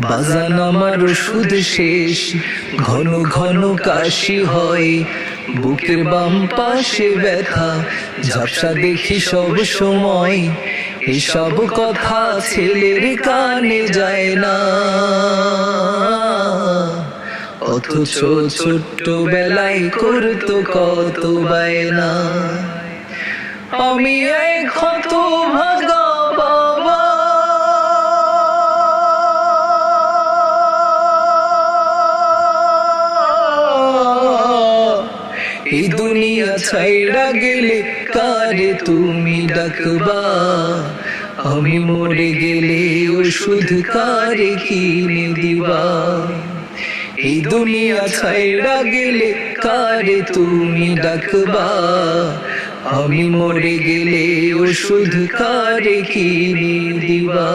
বাজান আমার ওষুধ শেষ, ঘন ঘন কাশি হয়, বুকের বাম পাশে ব্যথা, ঝাপসা দেখি সব সময়। এসব কথা ছেলের কানে যায় না, অথচ ছোট্ট বেলায় করতো কত বায়না। আমি এক হতভাগা বাবা, এই দুনিয়া ছাইড়া গেলে কারে তুমি ডাকবা? আমি মরে গেলে ওষুধ কারে কিনে দিবা? এই দুনিয়া ছাইড়া গেলে কারে তুমি ডাকবা? আমি মরে গেলে ওষুধ কারে কিনে দিবা?